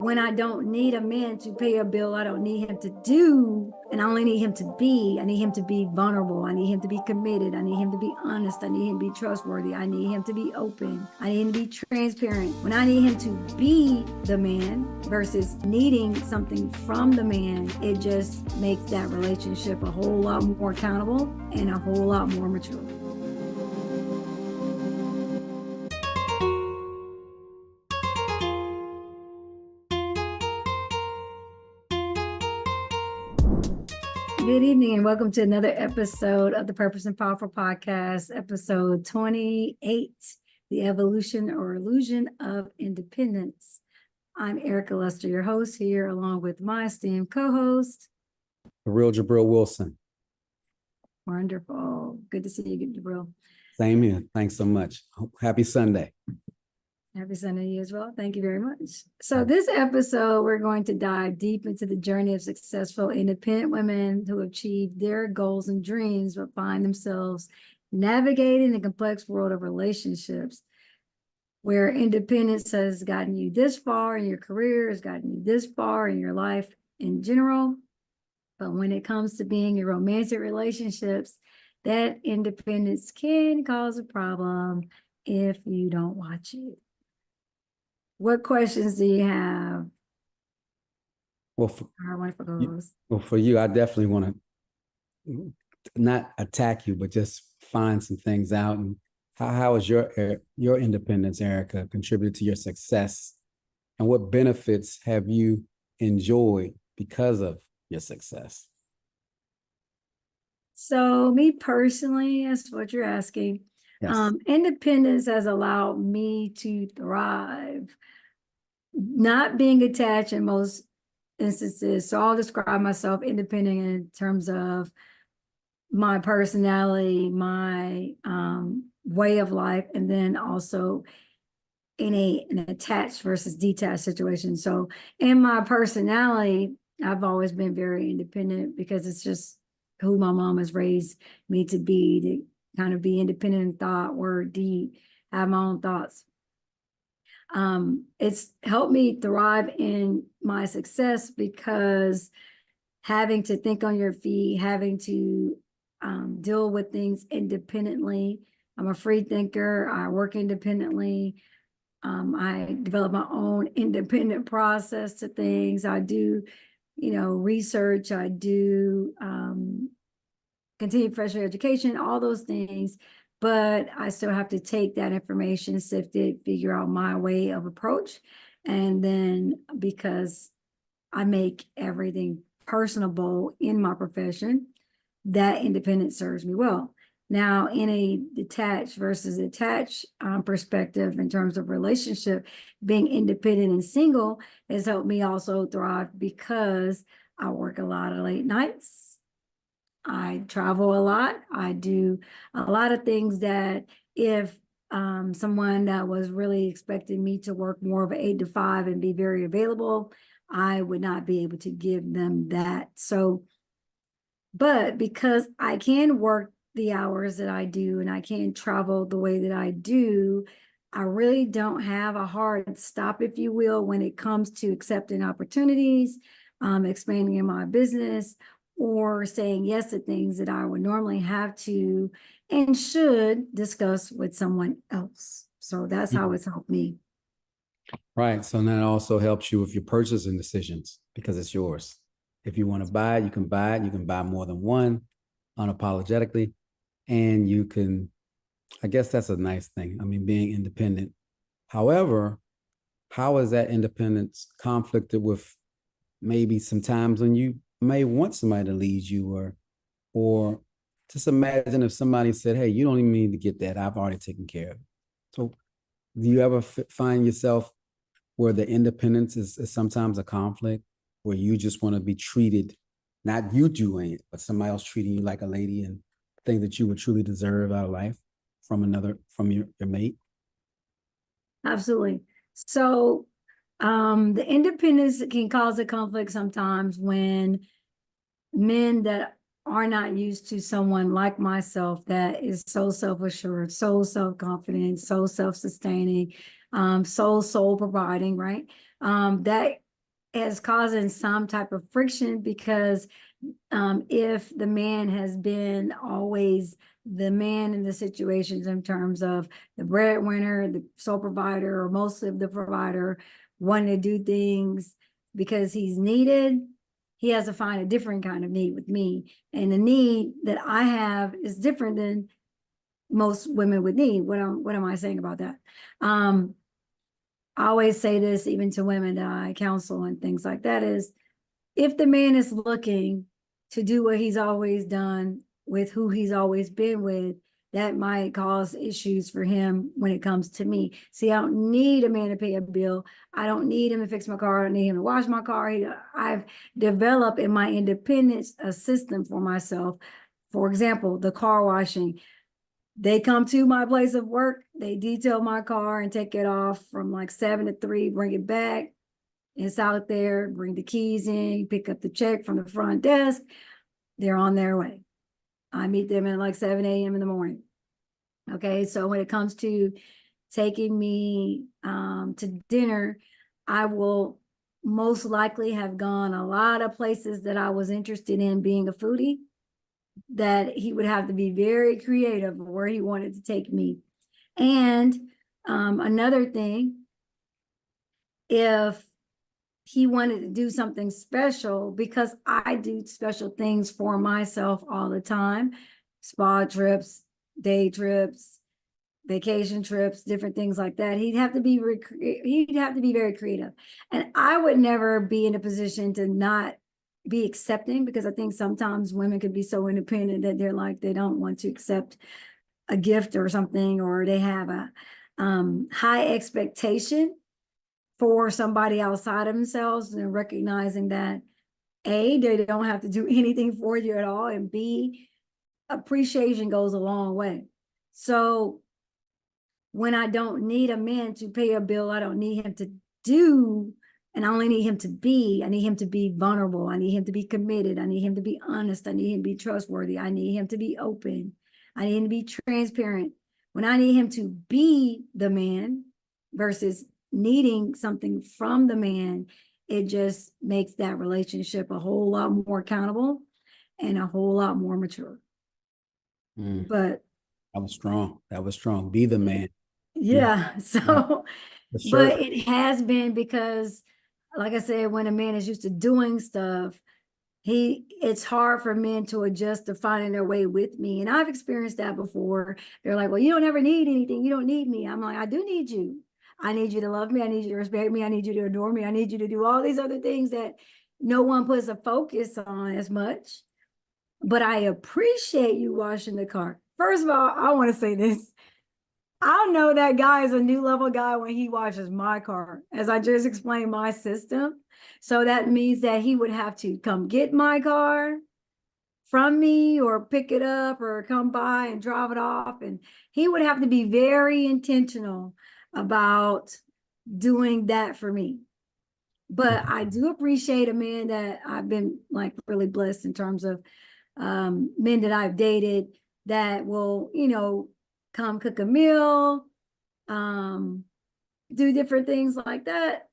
when I don't need a man to pay a bill, I don't need him to do, and I only need him to be. I need him to be vulnerable. I need him to be committed. I need him to be honest. I need him to be trustworthy. I need him to be open. I need him to be transparent. When I need him to be the man versus needing something from the man, it just makes that relationship a whole lot more accountable and a whole lot more mature. Good evening and welcome to another episode of the Purpose and Powerful Podcast, episode 28, The Evolution or Illusion of Independence. I'm Erica Lester, your host here, along with my esteemed co-host, The real Jabril Wilson. Wonderful. Good to see you, Jabril. Same here. Thanks so much. Happy Sunday. Happy Sunday to you as well. Thank you very much. So this episode, we're going to dive deep into the journey of successful independent women who achieve their goals and dreams, but find themselves navigating the complex world of relationships, where independence has gotten you this far in your career, has gotten you this far in your life in general. But when it comes to being in romantic relationships, that independence can cause a problem if you don't watch it. What questions do you have? Well, for you, I definitely want to not attack you, but just find some things out. And how has your independence, Erica, contributed to your success? And what benefits have you enjoyed because of your success? So me personally, that's what you're asking. Yes. Independence has allowed me to thrive, not being attached in most instances. So I'll describe myself independent in terms of my personality, my way of life, and then also in an attached versus detached situation. So in my personality, I've always been very independent because it's just who my mom has raised me to be, to kind of be independent in thought, word, deed, have my own thoughts. It's helped me thrive in my success because having to think on your feet, having to deal with things independently. I'm a free thinker. I work independently. I develop my own independent process to things. I do, research. I do continued professional education, all those things. But I still have to take that information, sift it, figure out my way of approach. And then because I make everything personable in my profession, that independence serves me well. Now, in a detached versus attached perspective, in terms of relationship, being independent and single has helped me also thrive because I work a lot of late nights. I travel a lot. I do a lot of things that if someone that was really expecting me to work more of an 8 to 5 and be very available, I would not be able to give them that. So, but because I can work the hours that I do and I can travel the way that I do, I really don't have a hard stop, if you will, when it comes to accepting opportunities, expanding in my business, or saying yes to things that I would normally have to and should discuss with someone else. So that's how it's helped me. Right. So that also helps you with your purchasing decisions because it's yours. If you want to buy it, you can buy it. You can buy more than one unapologetically. And you can, I guess that's a nice thing. I mean, being independent. However, how is that independence conflicted with maybe some times when you may want somebody to lead you, or just imagine if somebody said, hey, you don't even need to get that. I've already taken care of it. So do you ever find yourself where the independence is sometimes a conflict, where you just want to be treated, not you doing it, but somebody else treating you like a lady and things that you would truly deserve out of life from your mate? Absolutely. So the independence can cause a conflict sometimes when men that are not used to someone like myself that is so self-assured, so self-confident, so self-sustaining, so soul providing, right? That as causing some type of friction because if the man has been always the man in the situations in terms of the breadwinner, the sole provider, or mostly of the provider, wanting to do things because he's needed, he has to find a different kind of need with me. And the need that I have is different than most women would need. What am I saying about that? I always say this even to women that I counsel and things like that is if the man is looking to do what he's always done with who he's always been with, that might cause issues for him when it comes to me. See, I don't need a man to pay a bill. I don't need him to fix my car. I don't need him to wash my car. I've developed in my independence a system for myself. For example, the car washing. They come to my place of work, they detail my car and take it off from like 7 to 3, bring it back. It's out there, bring the keys in, pick up the check from the front desk. They're on their way. I meet them at like 7 a.m. in the morning. Okay, so when it comes to taking me to dinner, I will most likely have gone a lot of places that I was interested in being a foodie, that he would have to be very creative where he wanted to take me. And another thing, if he wanted to do something special, because I do special things for myself all the time, spa trips, day trips, vacation trips, different things like that. He'd have to be very creative. And I would never be in a position to not be accepting, because I think sometimes women could be so independent that they're like, they don't want to accept a gift or something, or they have a high expectation for somebody outside of themselves, and recognizing that A, they don't have to do anything for you at all, and B, appreciation goes a long way. So when I don't need a man to pay a bill, I don't need him to do, and I only need him to be. I need him to be vulnerable. I need him to be committed. I need him to be honest. I need him to be trustworthy. I need him to be open. I need him to be transparent. When I need him to be the man versus needing something from the man, it just makes that relationship a whole lot more accountable and a whole lot more mature. But That was strong. That was strong. Be the man. yeah, Right. so For but sure. it has been because, like I said, when a man is used to doing stuff, it's hard for men to adjust to finding their way with me. And I've experienced that before. They're like, well, you don't ever need anything. You don't need me. I'm like, I do need you. I need you to love me. I need you to respect me. I need you to adore me. I need you to do all these other things that no one puts a focus on as much. But I appreciate you washing the car. First of all, I want to say this. I'll know that guy is a new level guy when he washes my car, as I just explained my system. So that means that he would have to come get my car from me, or pick it up, or come by and drop it off. And he would have to be very intentional about doing that for me. But I do appreciate a man that I've been like really blessed in terms of men that I've dated that will, come cook a meal, do different things like that.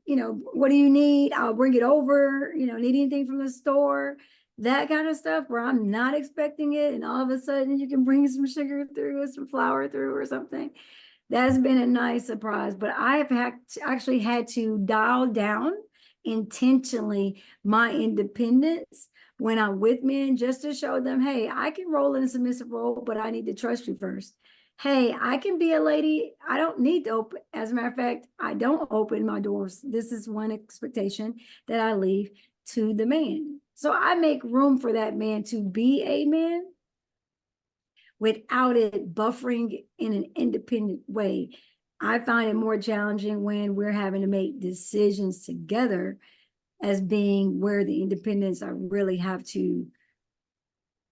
What do you need? I'll bring it over. Need anything from the store? That kind of stuff where I'm not expecting it, and all of a sudden you can bring some sugar through or some flour through or something. That's been a nice surprise. But I have actually had to dial down intentionally my independence when I'm with men, just to show them, hey, I can roll in a submissive role, but I need to trust you first. Hey, I can be a lady. I don't need to open. As a matter of fact, I don't open my doors. This is one expectation that I leave to the man. So I make room for that man to be a man without it buffering in an independent way. I find it more challenging when we're having to make decisions together, as being where the independence I really have to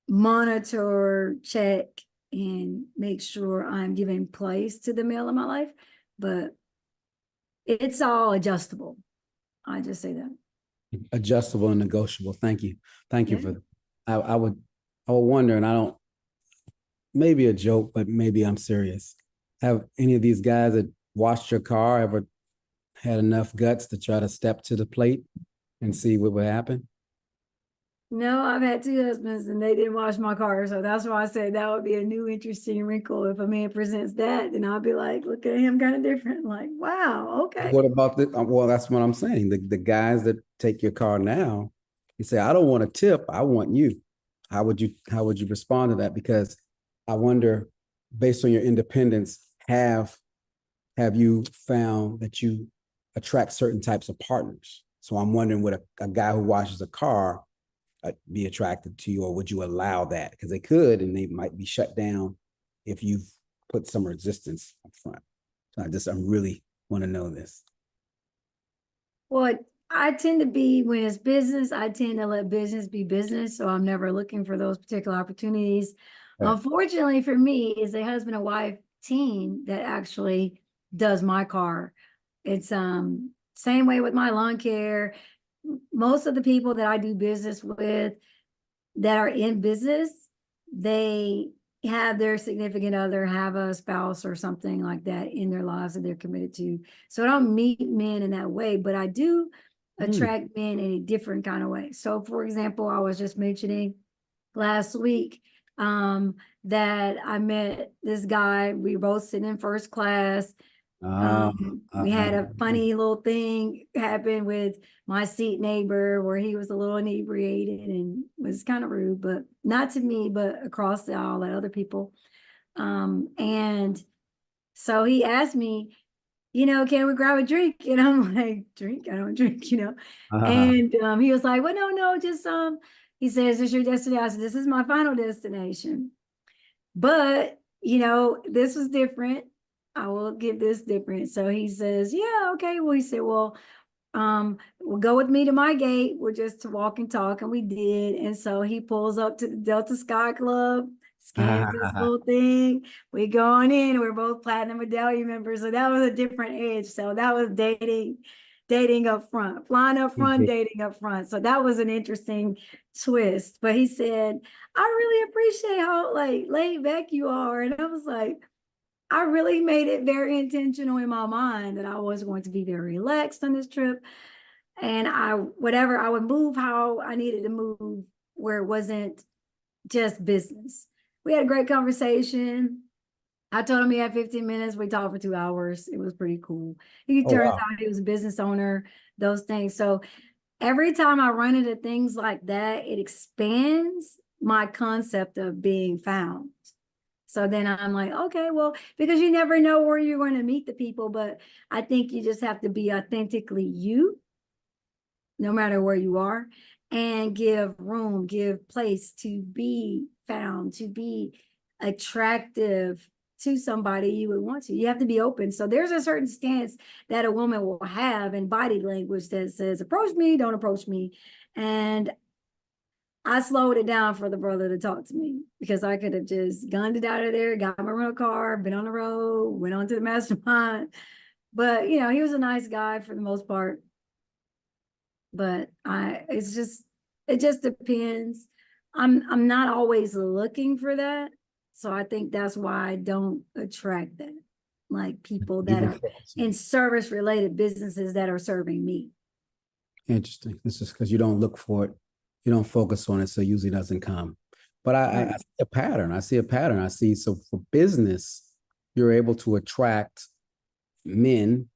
monitor, check, and make sure I'm giving place to the male in my life. But it's all adjustable. I just say that. Adjustable and negotiable. Thank you. Thank you Yeah. for I would wonder, and I don't, maybe a joke, but maybe I'm serious. Have any of these guys that washed your car ever had enough guts to try to step to the plate and see what would happen? No, I've had two husbands and they didn't wash my car. So that's why I said that would be a new interesting wrinkle. If a man presents that, then I'll be like, look at him kind of different. Like, wow, okay. What about the, well, that's what I'm saying. The guys that take your car now, you say, I don't want a tip, I want you. How would you respond to that? Because I wonder, based on your independence, have you found that you attract certain types of partners? So I'm wondering, would a guy who washes a car be attracted to you, or would you allow that? Because they could, and they might be shut down if you've put some resistance up front. So I really want to know this. Well, I tend to be, when it's business, I tend to let business be business. So I'm never looking for those particular opportunities. Okay. Unfortunately for me, is a husband and wife team that actually does my car. It's same way with my lawn care. Most of the people that I do business with that are in business, they have their significant other, have a spouse or something like that in their lives that they're committed to. So I don't meet men in that way, but I do attract men in a different kind of way. So for example, I was just mentioning last week that I met this guy. We both sitting in first class. Uh, We had a funny little thing happen with my seat neighbor where he was a little inebriated and was kind of rude, but not to me, but across the aisle at other people. And so he asked me, can we grab a drink? And I'm like, drink? I don't drink. And he was like, well, no, just he says, is this your destination? I said, this is my final destination. But, this was different. I will give this different. So he says, yeah, okay. Well, he said, well, we'll go with me to my gate. We're just to walk and talk. And we did. And so he pulls up to the Delta Sky Club, scans this little thing. We go on in. We're both platinum medallion members. So that was a different edge. So that was dating up front, flying up front, dating up front. So that was an interesting twist. But he said, I really appreciate how like laid back you are. And I was like, I really made it very intentional in my mind that I was going to be very relaxed on this trip. And whatever, I would move how I needed to move where it wasn't just business. We had a great conversation. I told him he had 15 minutes. We talked for 2 hours. It was pretty cool. He Oh turns wow. out he was a business owner, those things. So every time I run into things like that, it expands my concept of being found. So then I'm like, okay, well, because you never know where you're going to meet the people, but I think you just have to be authentically you, no matter where you are, and give room, give place to be found, to be attractive to somebody you would want to. You have to be open. So there's a certain stance that a woman will have in body language that says, approach me, don't approach me. And I slowed it down for the brother to talk to me because I could have just gunned it out of there, got my rental car, been on the road, went on to the mastermind. But he was a nice guy for the most part. But it just depends. I'm not always looking for that. So I think that's why I don't attract that. Like people You that can are focus on in it. service related businesses that are serving me. Interesting. This is because you don't look for it, you don't focus on it, so it usually doesn't come. But I Right. see a pattern. I see a pattern. I see, so for business, you're able to attract men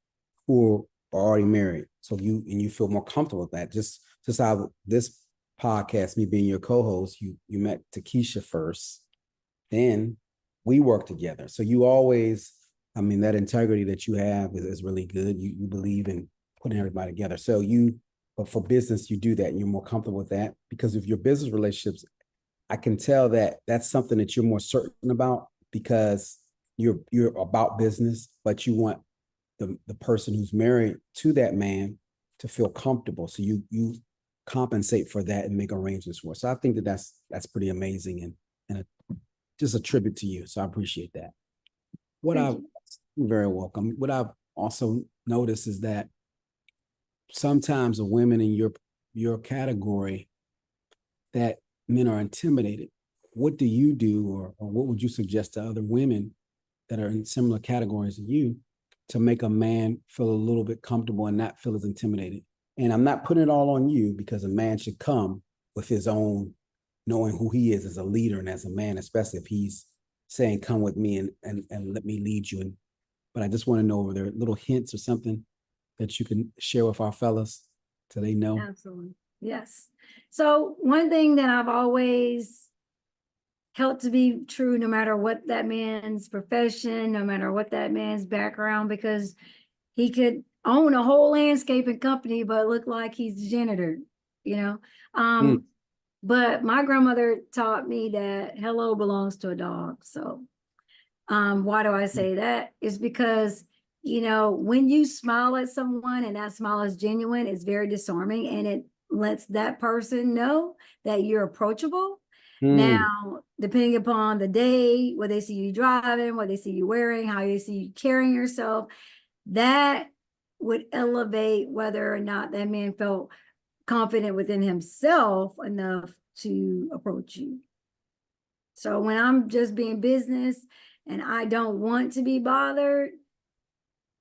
who are already married. So you feel more comfortable with that. Just how this podcast, me being your co-host, you met Takesha first, then we work together. So you always, I mean, that integrity that you have is really good. You believe in putting everybody together. But for business, you do that and you're more comfortable with that because of your business relationships. I can tell that that's something that you're more certain about because you're about business, but you want the person who's married to that man to feel comfortable. So you compensate for that and make arrangements for it. So I think that's pretty amazing and just a tribute to you. So I appreciate that. What Thank I've you. You're very welcome. What I've also noticed is that sometimes the women in your category that men are intimidated. What do you do, or what would you suggest to other women that are in similar categories to you to make a man feel a little bit comfortable and not feel as intimidated. And I'm not putting it all on you, because a man should come with his own, knowing who he is as a leader and as a man, especially if he's saying, come with me and let me lead you. But I just want to know, are there little hints or something that you can share with our fellas so they know? Absolutely. Yes. So one thing that I've always held to be true, no matter what that man's profession, no matter what that man's background, because he could own a whole landscaping company, but look like he's the janitor, you know? But my grandmother taught me that hello belongs to a dog. So why do I say that? Is because, you know, when you smile at someone and that smile is genuine, it's very disarming, and it lets that person know that you're approachable. Now, depending upon the day, what they see you driving, what they see you wearing, how they see you carrying yourself, that would elevate whether or not that man felt confident within himself enough to approach you. So when I'm just being business and I don't want to be bothered,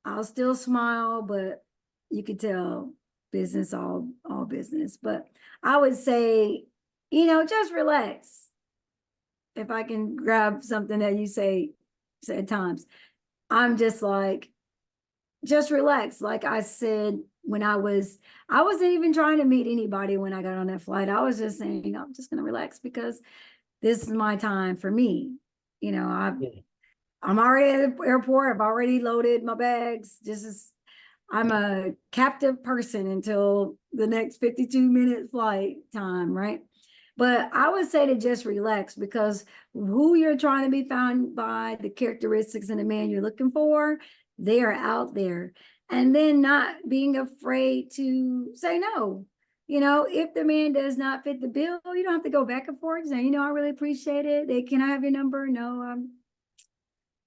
I'll still smile, but you could tell business, all business. But I would say, you know, just relax. If I can grab something that you say at times, I'm just like, just relax. Like I said, when I wasn't even trying to meet anybody when I got on that flight. I was just saying, you know, I'm just going to relax because this is my time for me. You know, I'm already at the airport. I've already loaded my bags. I'm a captive person until the next 52-minute flight time, right? But I would say to just relax, because who you're trying to be found by, the characteristics in the man you're looking for, they are out there. And then not being afraid to say no. You know, if the man does not fit the bill, you don't have to go back and forth saying, you know, I really appreciate it. Can I have your number? No,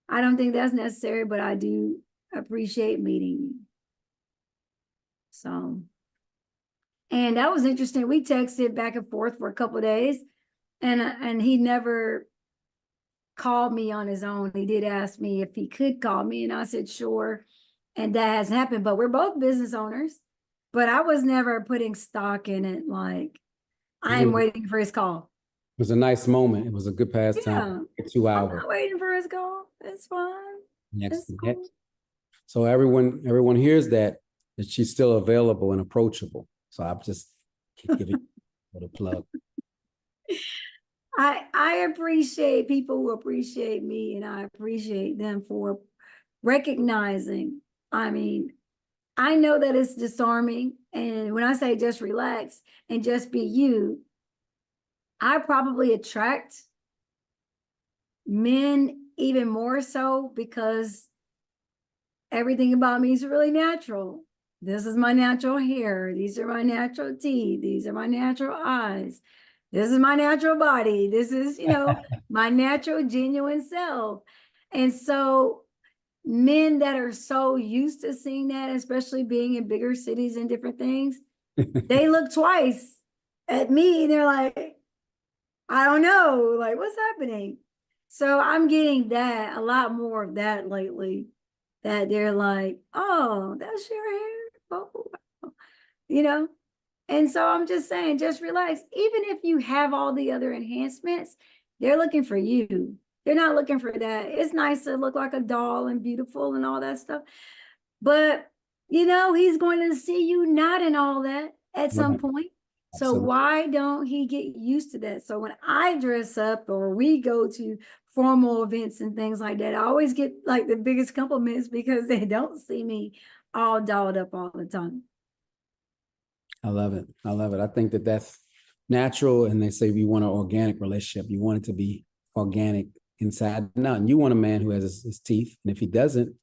I don't think that's necessary, but I do appreciate meeting you. So, and that was interesting. We texted back and forth for a couple of days, and he never called me on his own. He did ask me if he could call me, and I said sure. And that has happened. But we're both business owners. But I was never putting stock in it. Like I'm waiting for his call. It was a nice moment. It was a good pastime. Yeah, 2 I'm hours. not waiting for his call. It's fine. Next, It's cool. So everyone hears that she's still available and approachable. So I'm just giving a plug. I appreciate people who appreciate me, and I appreciate them for recognizing. I mean, I know that it's disarming, and when I say just relax and just be you, I probably attract men even more so because everything about me is really natural. This is my natural hair. These are my natural teeth. These are my natural eyes. This is my natural body. This is, you know, my natural, genuine self. And so men that are so used to seeing that, especially being in bigger cities and different things, they look twice at me. They're like, I don't know, like, what's happening? So I'm getting that, a lot more of that lately, that they're like, oh, that's your hair. Oh, wow. You know? And so I'm just saying, just relax. Even if you have all the other enhancements, they're looking for you. They're not looking for that. It's nice to look like a doll and beautiful and all that stuff. But, you know, he's going to see you not in all that at some point. So Absolutely. why don't he get used to that? So when I dress up or we go to formal events and things like that, I always get like the biggest compliments because they don't see me all dolled up all the time. I love it. I love it. I think that that's natural. And they say if you want an organic relationship, you want it to be organic inside and out. And you want a man who has his teeth. And if he doesn't,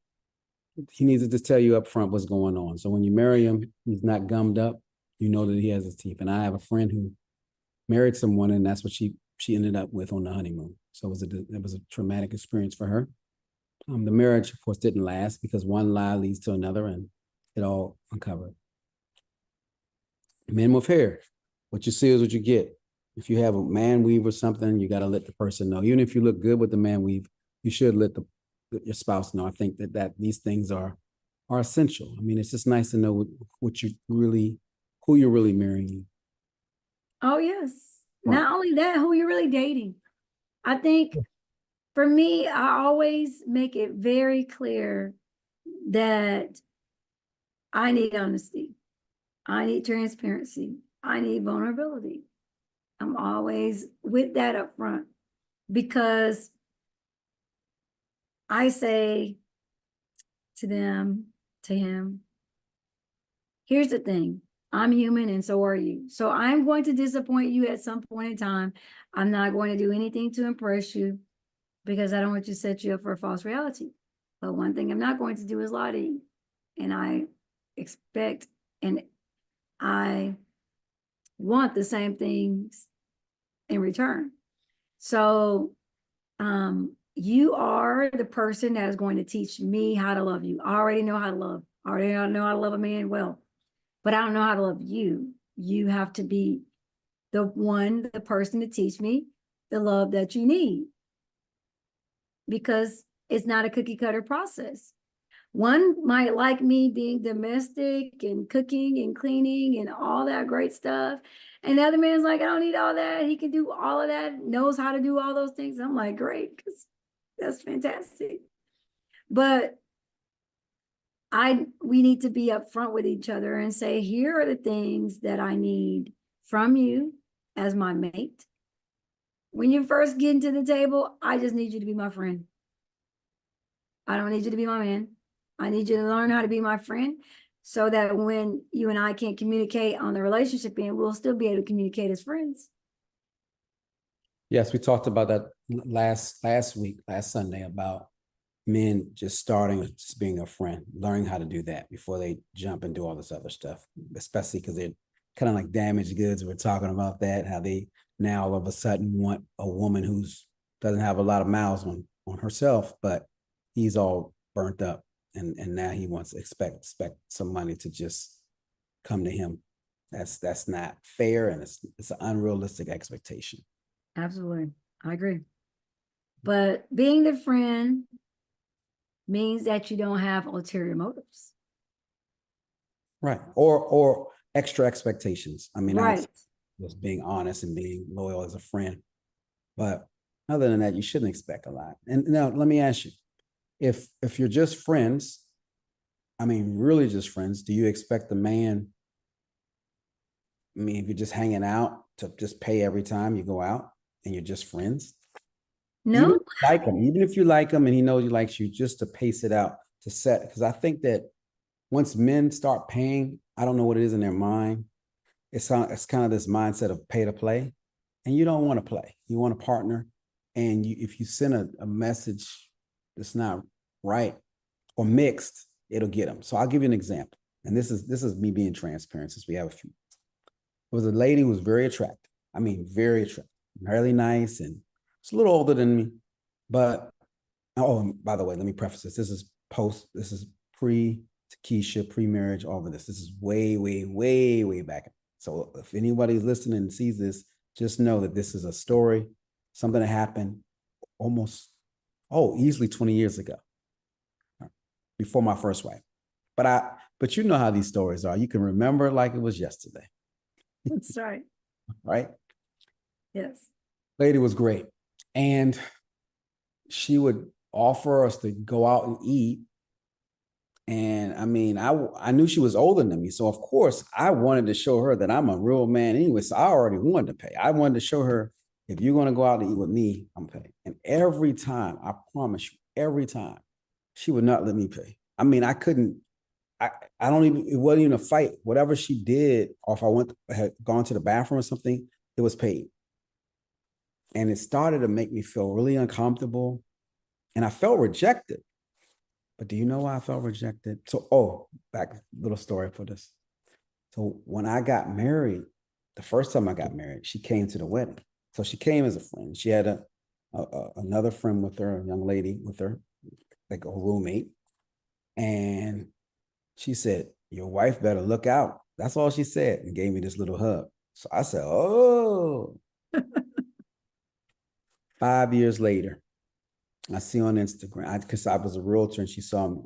he needs to just tell you up front what's going on. So when you marry him, he's not gummed up. You know that he has his teeth. And I have a friend who married someone, and that's what she ended up with on the honeymoon. So it was a traumatic experience for her. The marriage, of course, didn't last because one lie leads to another, and it all uncovered. Men with hair, what you see is what you get. If you have a man weave or something, you got to let the person know. Even if you look good with the man weave, you should let your spouse know. I think that these things are are essential. I mean, it's just nice to know what you really, who you're really marrying. Oh, yes. Right. Not only that, who you're really dating. I think for me, I always make it very clear that I need honesty. I need transparency. I need vulnerability. I'm always with that up front because I say to them, to him, here's the thing. I'm human and so are you. So I'm going to disappoint you at some point in time. I'm not going to do anything to impress you because I don't want to set you up for a false reality. But one thing I'm not going to do is lie to you. And I expect and I want the same things in return. So you are the person that is going to teach me how to love you. I already know how to love. I already know how to love a man well, but I don't know how to love you. You have to be the person to teach me the love that you need because it's not a cookie cutter process. One might like me being domestic and cooking and cleaning and all that great stuff. And the other man's like, I don't need all that. He can do all of that, knows how to do all those things. I'm like, great, because that's fantastic. But we need to be upfront with each other and say, here are the things that I need from you as my mate. When you first get into the table, I just need you to be my friend. I don't need you to be my man. I need you to learn how to be my friend so that when you and I can't communicate on the relationship end, we'll still be able to communicate as friends. Yes, we talked about that last week, last Sunday, about men just starting just being a friend, learning how to do that before they jump and do all this other stuff, especially because they're kind of like damaged goods. We're talking about that, how they now all of a sudden want a woman who's doesn't have a lot of miles on herself, but he's all burnt up, and now he wants to expect somebody to just come to him. That's not fair, and it's an unrealistic expectation. Absolutely. I agree. But being the friend means that you don't have ulterior motives. Right. Or extra expectations. I mean, Right. just being honest and being loyal as a friend. But other than that, you shouldn't expect a lot. And now let me ask you, if you're just friends, I mean, really just friends, do you expect the man, I mean, if you're just hanging out, to just pay every time you go out and you're just friends? No. Even if you like him and he knows he likes you, just to pace it out, to set, because I think that once men start paying, I don't know what it is in their mind. It's kind of this mindset of pay to play, and you don't want to play. You want a partner, and if you send a message that's not right or mixed, it'll get them. So I'll give you an example, and this is me being transparent since we have a few. It was a lady who was very attractive. I mean, very attractive, really nice, and it's a little older than me. But oh, and by the way, let me preface this. This is pre Keisha, pre-marriage, all of this. This is way, way, way, way back. So if anybody's listening and sees this, just know that this is a story, something that happened easily 20 years ago, before my first wife. But you know how these stories are. You can remember it like it was yesterday. That's right. Right? Yes. Lady was great. And she would offer us to go out and eat. And I mean, I knew she was older than me. So of course I wanted to show her that I'm a real man anyway. So I already wanted to pay. I wanted to show her, if you're going to go out and eat with me, I'm paying. And every time, I promise you, every time, she would not let me pay. I mean, I couldn't, I don't even, it wasn't even a fight. Whatever she did, or if had gone to the bathroom or something, it was paid. And it started to make me feel really uncomfortable. And I felt rejected. But do you know why I felt rejected? So, back, little story for this. So when I got married, the first time I got married, she came to the wedding. So she came as a friend. She had another friend with her, a young lady with her, like a roommate. And she said, your wife better look out. That's all she said, and gave me this little hug. So I said, oh. 5 years later, I see on Instagram, because I was a realtor and she saw me.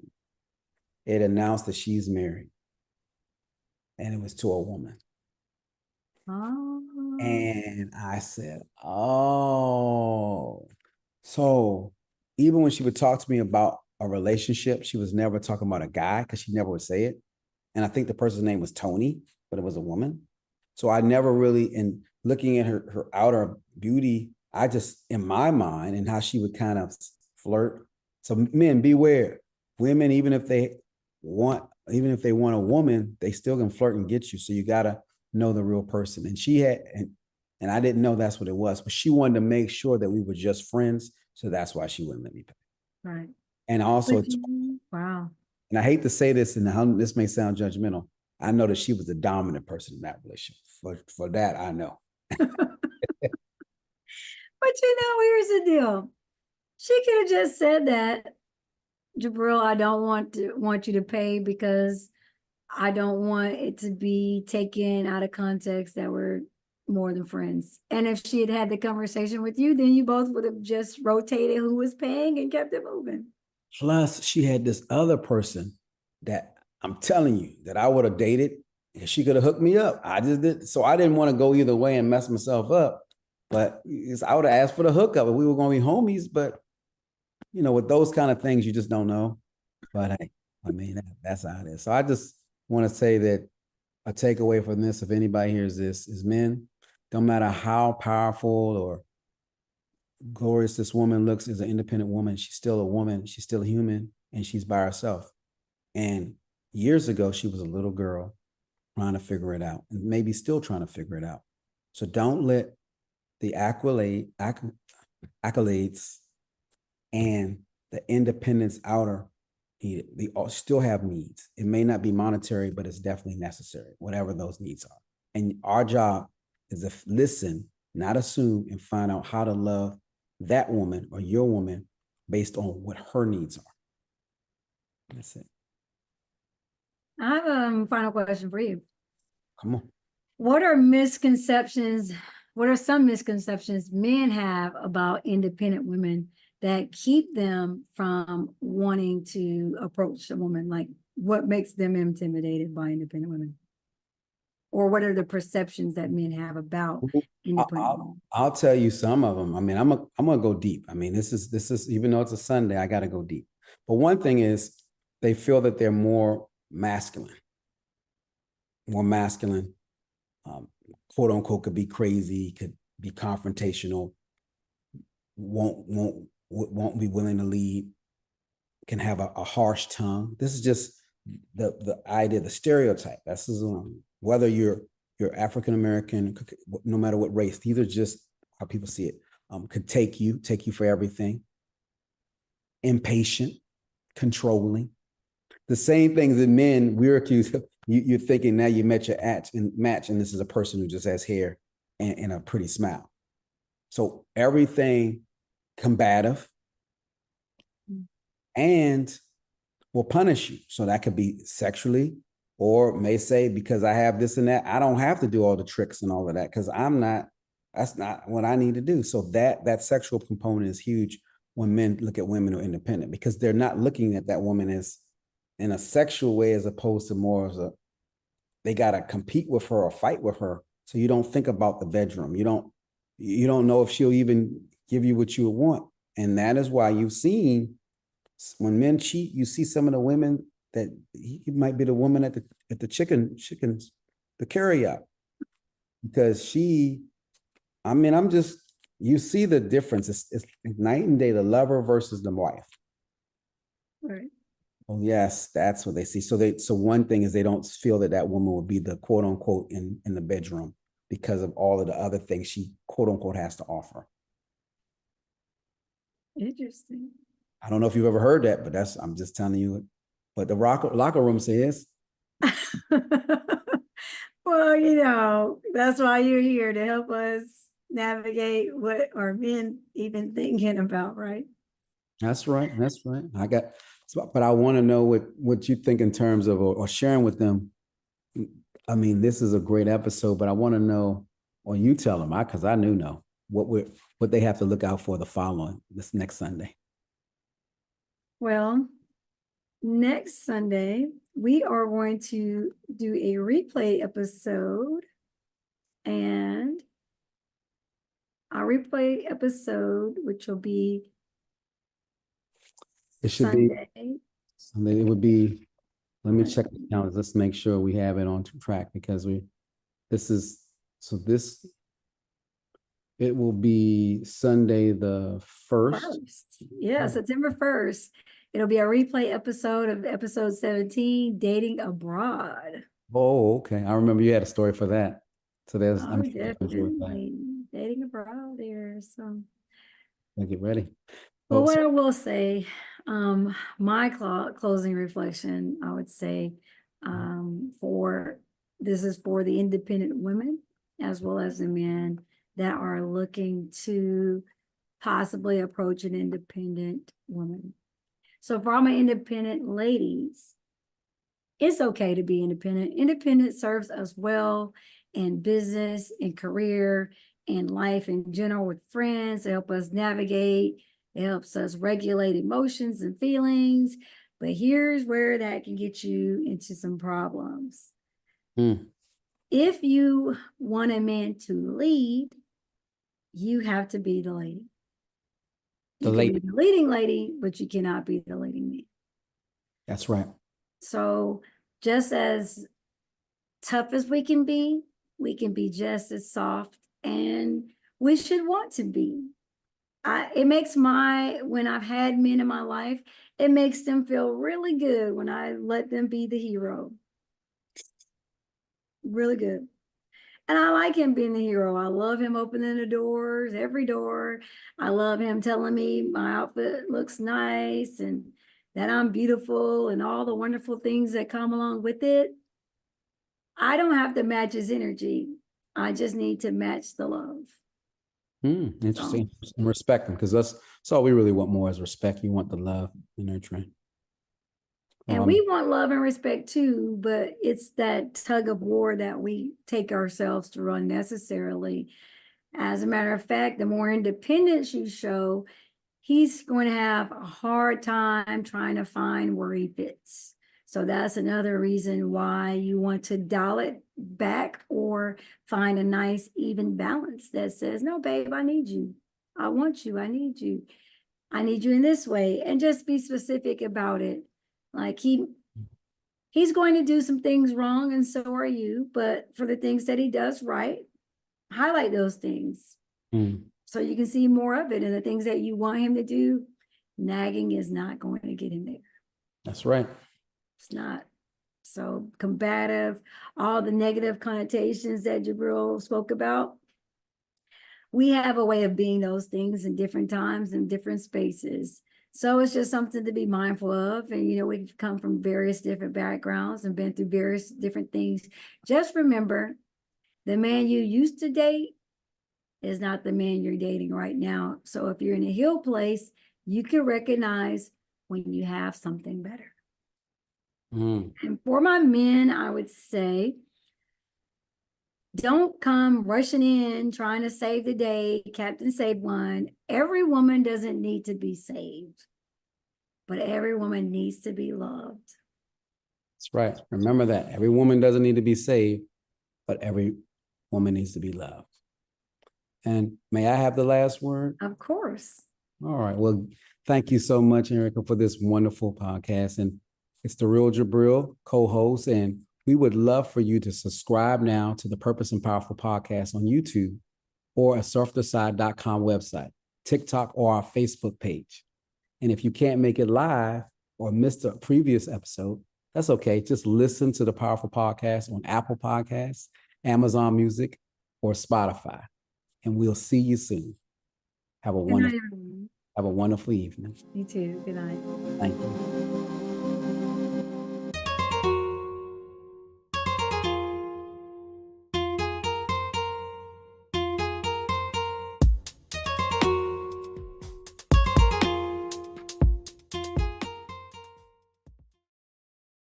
it announced that she's married, and it was to a woman. Oh, And I said, oh. So even when she would talk to me about a relationship, she was never talking about a guy because she never would say it. And I think the person's name was Tony, but it was a woman. So I never really, in looking at her outer beauty, I just, in my mind, and how she would kind of flirt. So men, beware. Women, even if they want a woman, they still can flirt and get you. So you gotta know the real person. And she had, and I didn't know that's what it was, but she wanted to make sure that we were just friends. So that's why she wouldn't let me pay. right. And also, Wow. and I hate to say this, and this may sound judgmental, I know that she was the dominant person in that relationship. For that, I know. But here's the deal. She could have just said that, Jabril, I don't want you to pay because I don't want it to be taken out of context that we're more than friends. And if she had had the conversation with you, then you both would have just rotated who was paying and kept it moving. Plus, she had this other person that I'm telling you that I would have dated, and she could have hooked me up. I just did, so I didn't want to go either way and mess myself up. But I would have asked for the hookup if we were going to be homies. But with those kind of things, you just don't know. But hey, I mean, that's how it is. So I just want to say that a takeaway from this, if anybody hears this, is men, don't matter how powerful or glorious this woman looks as an independent woman, she's still a woman, she's still a human, and she's by herself. And years ago, she was a little girl trying to figure it out, and maybe still trying to figure it out. So don't let the accolades and the independence outer, they all still have needs. It may not be monetary, but it's definitely necessary, whatever those needs are. And our job is to listen, not assume, and find out how to love that woman or your woman based on what her needs are. That's it. I have a final question for you. Come on. What are some misconceptions men have about independent women that keep them from wanting to approach a woman? Like, what makes them intimidated by independent women? Or what are the perceptions that men have about independent women? I'll tell you some of them. I mean, I'm gonna go deep. I mean, this is even though it's a Sunday, I got to go deep. But one thing is, they feel that they're more masculine, quote unquote, could be crazy, could be confrontational, won't be willing to lead, can have a harsh tongue. This is just the idea, the stereotype. That's whether you're African American, no matter what race. These are just how people see it. Could take you for everything. Impatient, controlling. The same things that men we're accused of. You're thinking now you met your match, and this is a person who just has hair and a pretty smile. So everything combative and will punish you. So that could be sexually, or may say, because I have this and that, I don't have to do all the tricks and all of that because that's not what I need to do. So that sexual component is huge when men look at women who are independent, because they're not looking at that woman as in a sexual way, as opposed to more as they got to compete with her or fight with her. So you don't think about the bedroom. You don't know if she'll even give you what you want. And that is why you've seen when men cheat, you see some of the women that he might be the woman at the chickens, the carry out, because you see the difference. It's night and day, the lover versus the wife. Right. Oh yes, that's what they see. So one thing is they don't feel that woman will be the quote unquote in the bedroom because of all of the other things she quote unquote has to offer. Interesting. I don't know if you've ever heard that, but I'm just telling you. But the locker room says. Well, that's why you're here, to help us navigate what are men even thinking about, right? That's right. That's right. But I want to know what you think in terms of or sharing with them. I mean, this is a great episode, but I want to know, or you tell them, because I know what they have to look out for this next Sunday. Well, next Sunday, we are going to do a replay episode. And our replay episode, which will be It should be Sunday. Sunday. It would be, let me check the calendar. Let's make sure we have it on track because it will be Sunday the 1st. Yeah, September 1st. It'll be a replay episode of episode 17, Dating Abroad. Oh, okay. I remember you had a story for that. So there's, Oh, definitely. Dating abroad there. So get ready. well, what I will say, my closing reflection, I would say, this is for the independent women as well as the men that are looking to possibly approach an independent woman. So for all my independent ladies, it's okay to be independent. Independent serves us well in business, in career, in life in general with friends. It helps us navigate. It helps us regulate emotions and feelings. But here's where that can get you into some problems. If you want a man to lead, you have to be the lady. You can be the leading lady, but you cannot be the leading man. That's right. So just as tough as we can be just as soft, and we should want to be. It makes when I've had men in my life, it makes them feel really good when I let them be the hero. Really good. And I like him being the hero. I love him opening the doors, every door. I love him telling me my outfit looks nice and that I'm beautiful and all the wonderful things that come along with it. I don't have to match his energy. I just need to match the love. Interesting. And respect him, because that's all we really want more is respect. You want the love and nurturing. And we want love and respect too, but it's that tug of war that we take ourselves to run unnecessarily. As a matter of fact, the more independence you show, he's going to have a hard time trying to find where he fits. So that's another reason why you want to dial it back or find a nice even balance that says, no, babe, I need you. I want you. I need you. I need you in this way. And just be specific about it. Like he's going to do some things wrong, and so are you. But for the things that he does right, highlight those things so you can see more of it. And the things that you want him to do, nagging is not going to get him there. That's right. It's not. So combative, all the negative connotations that Jabril spoke about. We have a way of being those things in different times and different spaces. So it's just something to be mindful of. And, we've come from various different backgrounds and been through various different things. Just remember, the man you used to date is not the man you're dating right now. So if you're in a healed place, you can recognize when you have something better. And for my men, I would say, don't come rushing in trying to save the day, Captain Save One. Every woman doesn't need to be saved, but every woman needs to be loved. That's right. Remember that. Every woman doesn't need to be saved, but every woman needs to be loved. And may I have the last word? Of course. All right. Well, thank you so much, Erica, for this wonderful podcast. And it's the Real Jabril, co-host, and we would love for you to subscribe now to the Purpose and Powerful podcast on YouTube or a surftheside.com website, TikTok, or our Facebook page. And if you can't make it live or missed a previous episode, that's okay. Just listen to the Powerful Podcast on Apple Podcasts, Amazon Music, or Spotify. And we'll see you soon. Have a wonderful evening. You too. Good night. Thank you.